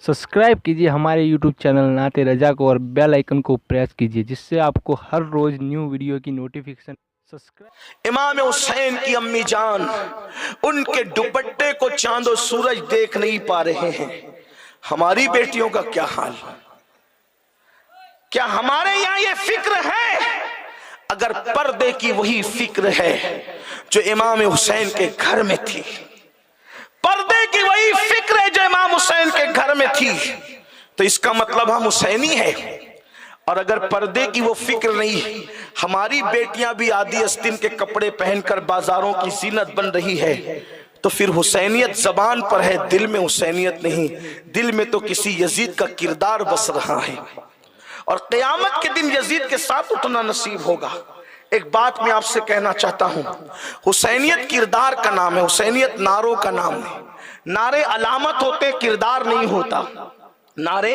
Subscribe कीजिए हमारे YouTube channel नाते रजा को और बेल आइकन को प्रेस कीजिए जिससे आपको हर रोज न्यू वीडियो की नोटिफिकेशन। सब्सक्राइब। इमाम हुसैन की अम्मी जान उनके दुपट्टे को चांद और सूरज देख नहीं पा रहे हैं। हमारी बेटियों का क्या हाल? क्या हमारे यहाँ ये फिक्र है? अगर पर्दे की वही फिक्र है जो इमाम हुसैन के घर में थी, पर्दे की वही फिक्र है जो इमाम हुसैन के घर में थी, तो इसका मतलब हम हुसैनी है। और अगर पर्दे की वो फिक्र नहीं, हमारी बेटियां भी आदि अस्तिन के कपड़े पहनकर बाजारों की जीनत बन रही है, तो फिर हुसैनियत जबान पर है, दिल में हुसैनियत नहीं। दिल में तो किसी यजीद का किरदार बस रहा है और क़यामत के दिन यजीद के साथ उठना नसीब होगा। एक बात मैं आपसे कहना चाहता हूं, हुसैनियत किरदार का नाम है, हुसैनियत नारों का नाम है। नारे अलामत होते, किरदार नहीं होता। नारे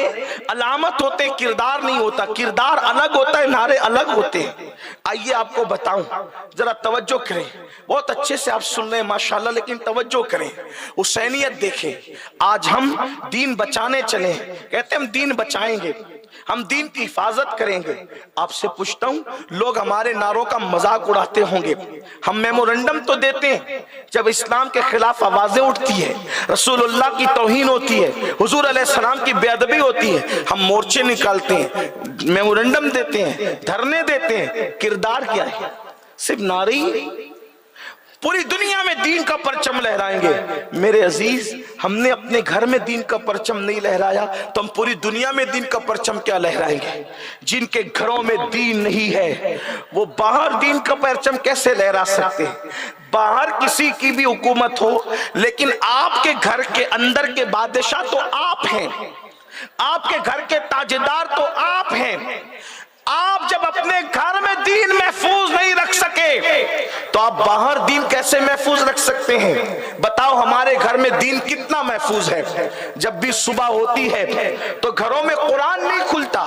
अलामत होते, किरदार नहीं होता। किरदार अलग होता है, नारे अलग होते हैं। आइए आपको बताऊं, जरा तवज्जो करें। बहुत अच्छे से आप सुन रहे हैं माशाल्लाह, लेकिन तवज्जो करें, हुसैनियत देखें। आज हम दीन बचाने चले, कहते हम दीन बचाएंगे, हम दीन की हिफाजत करेंगे। आपसे पूछता हूं, लोग हमारे नारों का मजाक उड़ाते होंगे। हम मेमोरेंडम तो देते हैं जब इस्लाम के खिलाफ आवाजें उठती है, रसूलुल्लाह की तौहीन होती है, हुजूर अलैहिस्सलाम की बेअदबी होती है, हम मोर्चे निकालते हैं, मेमोरेंडम देते हैं, धरने देते हैं। किरदार क्या है? सिर्फ नारे ही। पूरी दुनिया में दीन का परचम लहराएंगे। मेरे अजीज, हमने अपने घर में दीन का परचम नहीं लहराया तो हम पूरी दुनिया में दीन का परचम क्या लहराएंगे? जिनके घरों में दीन नहीं है वो बाहर दीन का परचम कैसे लहरा सकते हैं? बाहर किसी की भी हुकूमत हो, लेकिन आपके घर के अंदर के बादशाह तो आप हैं, आपके घर के ताजदार तो आप हैं। आप जब अपने घर में दीन महफूज नहीं रख सके तो आप बाहर दीन कैसे महफूज रख सकते हैं? बताओ, हमारे घर में दीन कितना महफूज है? जब भी सुबह होती है तो घरों में कुरान नहीं खुलता,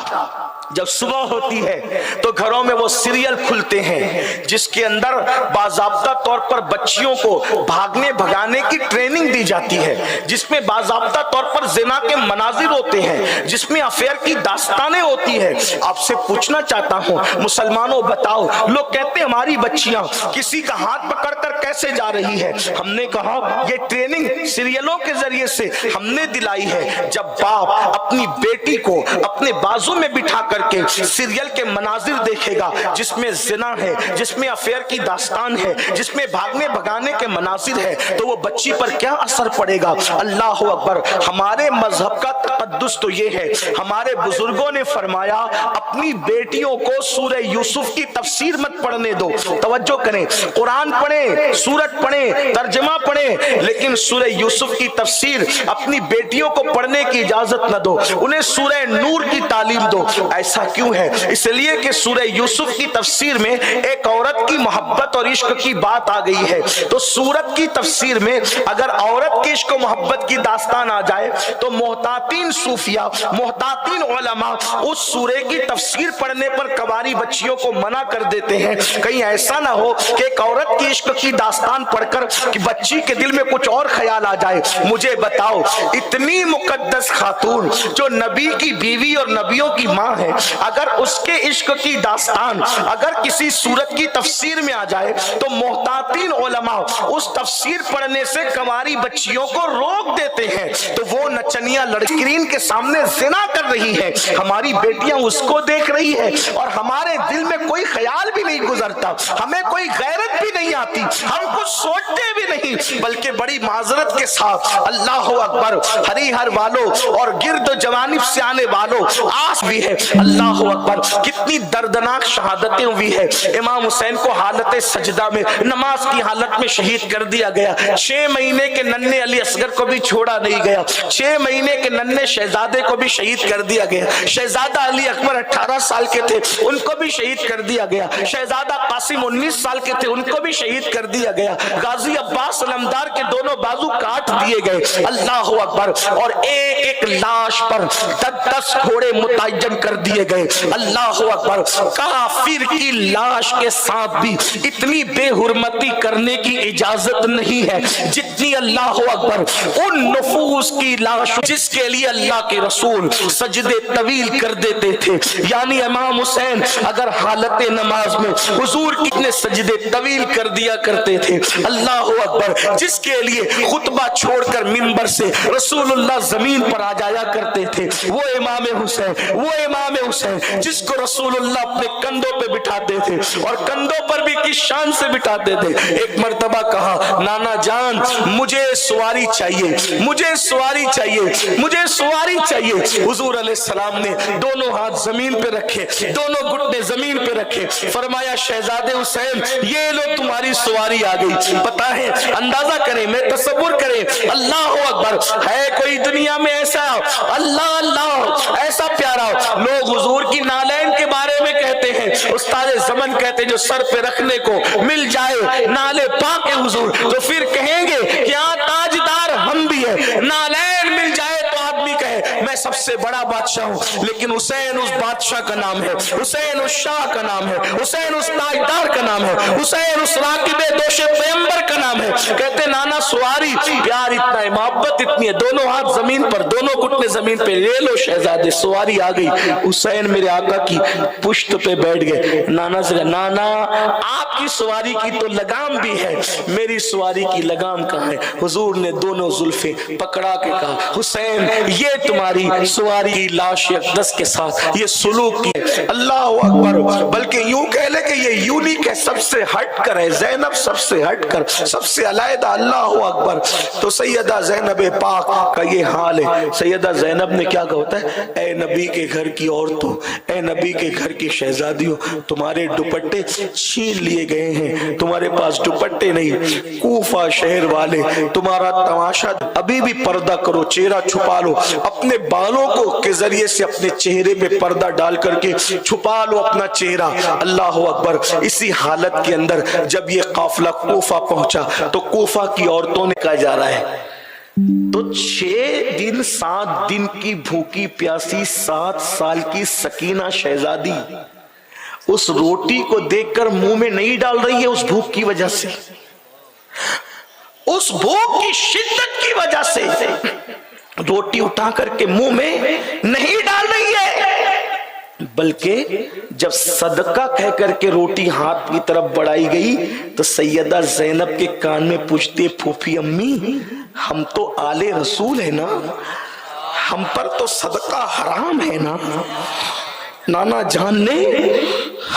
जब सुबह होती है तो घरों में वो सीरियल खुलते हैं जिसके अंदर बाज़ाब्ता तौर पर बच्चियों को भागने भगाने की ट्रेनिंग दी जाती है, जिसमें बाज़ाब्ता तौर पर ज़िना के मनाजिर होते हैं, जिसमें अफेयर की दास्तानें होती है। आपसे पूछना चाहता हूं, मुसलमानों बताओ, लोग कहते हैं हमारी बच्चियां किसी का हाथ पकड़कर कैसे जा रही है। हमने कहा ये ट्रेनिंग सीरियलों के जरिए से हमने दिलाई है। जब बाप अपनी बेटी को अपने बाजू में बिठा करके सीरियल के मनाजिर देखेगा जिसमें जिना है, जिसमें अफेयर की दास्तान है, जिसमें भागने भगाने के मनाजिर है, तो वो बच्ची पर क्या असर पड़ेगा? अल्लाह अकबर। हमारे मजहब का तकद्दुस तो ये है, हमारे बुजुर्गों ने फरमाया अपनी बेटियों को सूरह यूसुफ की तफसीर मत पढ़ने दो। तवज्जो करें, कुरान पढ़े, सूरत पढ़े, तर्जमा पढ़े, लेकिन सूरह यूसुफ की तफसीर अपनी बेटियों को पढ़ने की इजाजत न दो, उन्हें सूरह नूर की तालीम दो। ऐसा क्यों है? इसलिए कि सूरह यूसुफ की तफसीर में एक औरत की मोहब्बत और इश्क की बात आ गई है, तो सूरत की तफसीर में अगर औरत की इश्क और मोहब्बत की दास्तान आ जाए तो मोहतातीन सूफिया, मोहतातीन उलमा उस सूरे की तफसीर पढ़ने पर कवारी बच्चियों को मना कर देते हैं। कहीं ऐसा ना हो कि एक औरत की इश्क की दास्तान पढ़कर कि बच्ची के दिल में कुछ और ख्याल आ जाए। मुझे बताओ, इतनी मुकद्दस खातून जो नबी की बीवी और नबियों की माँ है, अगर उसके इश्क की दास्तान अगर किसी सूरत की तफसीर में आ जाए तो मोहतातीन उलमा उस तफसीर पढ़ने से कवारी बच्चियों को रोक देते हैं। तो वो नचनिया लड़किन के सामने जिना कर रही है, हमारी बेटियां उसको देख रही है और हमारे दिल में कोई ख्याल भी नहीं गुजरता, हमें कोई गैरत भी नहीं आती, हम कुछ सोचते भी नहीं, बल्कि बड़ी माजरत के साथ अल्लाह अकबर हरिहर वालों और गिरद जवानिब से आने वालों आस भी है। अल्लाह अकबर, कितनी दर्दनाक शहादतें हुई है। इमाम हुसैन को हालत सजदा में नमाज की हालत में शहीद कर दिया गया। 6 महीने के नन्हे अली असगर को भी छोड़ा नहीं गया, 6 महीने के नन्हे शहजादे को भी शहीद कर दिया गया। शहजादा अली अकबर 18 साल के थे, उनको भी शहीद कर दिया गया। शहजादा कासिम 19 साल के थे, उनको भी शहीद कर दिया गया। गाजी अब्बास अलमदार के दोनों बाजू काट दिए गए। अल्लाह अकबर। और एक एक लाश पर 10-10 घोड़े मुतय्यन कर दिए دیے گئے. اللہ اکبر. کافر کی لاش کے ساتھ بھی اتنی بے حرمتی کرنے کی اجازت نہیں ہے جتنی اللہ اکبر ان نفوس کی لاش جس کے لیے اللہ کے رسول سجدے طویل کر دیتے تھے. یعنی امام حسین اگر حالت نماز میں حضور کتنے سجدے طویل کر دیا کرتے تھے. اللہ اکبر. جس کے لیے خطبہ چھوڑ کر منبر سے رسول اللہ زمین پر آ جایا کرتے تھے وہ امام حسین. وہ امام حسین جس کو رسول اللہ اپنے کندھوں پہ بٹھاتے تھے اور کندھوں پر بھی کس شان سے بٹھاتے تھے. ایک مرتبہ کہا نانا جان مجھے سواری چاہیے, مجھے سواری چاہیے, مجھے سواری چاہیے. حضور علیہ السلام نے دونوں ہاتھ زمین پہ رکھے, دونوں گھٹنے زمین پہ رکھے, فرمایا شہزادے حسین یہ لو تمہاری سواری آ گئی. پتہ ہے اندازہ کریں, میں تصور کریں, اللہ اکبر, ہے کوئی دنیا میں ایسا اللہ اللہ ایسا پیارا لوگ حضور کی نالین کے بارے میں کہتے ہیں, استاد زمن کہتے ہیں جو سر پہ رکھنے کو مل جائے نالے پاک حضور تو پھر کہیں گے کہ یہاں تاجدار ہم بھی ہیں. نالین مل جائے تو آدمی کہے میں سب سے بڑا بادشاہ ہوں, لیکن حسین اس بادشاہ کا نام ہے, حسین اس شاہ کا نام ہے, حسین اس تاجدار کا نام ہے, حسین اس راکب دوش پیغمبر کا نام ہے. کہتے نانا سواری, پیار اتنا ہے, محبت اتنی ہے, دونوں ہاتھ زمین پر, دونوں گھٹنے زمین پہ, لے لو شہزادے سواری آ گئی. حسین میرے آقا کی پشت پہ بیٹھ گئے. نانا سے نانا آپ کی سواری کی تو لگام بھی ہے, میری سواری کی لگام کہاں ہے. حضور نے دونوں زلفیں پکڑا کے کہا حسین یہ تمہاری سواری کی لاش اقدس کے ساتھ یہ سلوک کی. اللہ اکبر. بلکہ یوں کہہ لے کہ یہ یونیک ہے, سب سے ہٹ کر ہے, زینب سب سے ہٹ کر, سب سے علیحدہ. اللہ اکبر. تو سیدہ زینب پاک کا یہ حال ہے. سیدہ زینب نے کیا کہا ہوتا ہے, اے نبی کے گھر کی عورتوں, اے نبی کے گھر کی شہزادیوں, تمہارے دوپٹے چھین لیے گئے ہیں, تمہارے پاس دوپٹے نہیں. کوفہ شہر والے تمہارا تماشا, ابھی بھی پردہ کرو, چہرہ چھپا لو, اپنے بالوں کو کے ذریعے سے اپنے چہرے پہ پردہ ڈال کر کے چھپا لو اپنا چہرہ. اللہ اکبر. اسی حالت کے اندر جب یہ قافلہ کوفہ پہنچا تو کوفہ کی عورتوں نے کہا جا رہا ہے تو 6 دن 7 دن کی بھوکی پیاسی 7 سال کی سکینہ شہزادی اس روٹی کو دیکھ کر منہ میں نہیں ڈال رہی ہے, اس بھوک کی وجہ سے, اس بھوک کی شدت کی وجہ سے روٹی اٹھا کر کے منہ میں نہیں ڈال رہی ہے, بلکہ جب صدقہ کہہ کر کے روٹی ہاتھ کی طرف بڑھائی گئی تو سیدہ زینب کے کان میں پوچھتے پھوپھی امی ہم تو آل رسول ہے نا, ہم پر تو صدقہ حرام ہے نا. نانا جان نے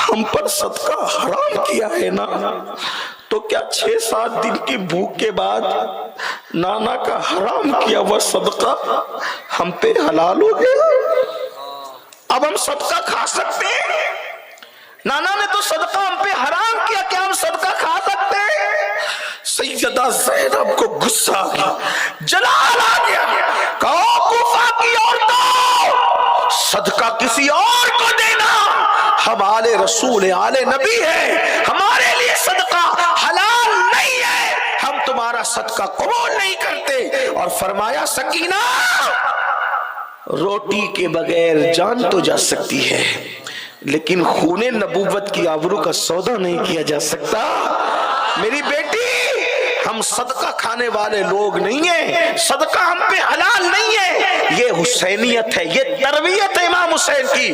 ہم پر صدقہ حرام کیا ہے نا, تو کیا 6-7 دن کی بھوک کے بعد نانا کا حرام کیا وہ صدقہ ہم پہ حلال ہو گیا؟ اب ہم صدقہ کھا سکتے ہیں؟ نانا نے تو صدقہ ہم پہ حرام کیا, کیا ہم صدقہ کھا سکتے ہیں؟ سیدہ زینب کو غصہ آ گیا, جلال آ گیا. کہو کوفہ کی عورتوں صدقہ کسی اور کو دینا, ہم آل رسول ہیں, آل نبی ہیں, ہمارے لیے صدقہ حلال نہیں ہے, ہم تمہارا صدقہ قبول نہیں کرتے. اور فرمایا سکینہ روٹی کے بغیر جان تو جا سکتی ہے لیکن خون نبوت کی آبرو کا سودا نہیں کیا جا سکتا. میری بیٹی ہم صدقہ کھانے والے لوگ نہیں ہیں, صدقہ ہم پہ حلال نہیں ہے. یہ حسینیت ہے, یہ تربیت ہے امام حسین کی.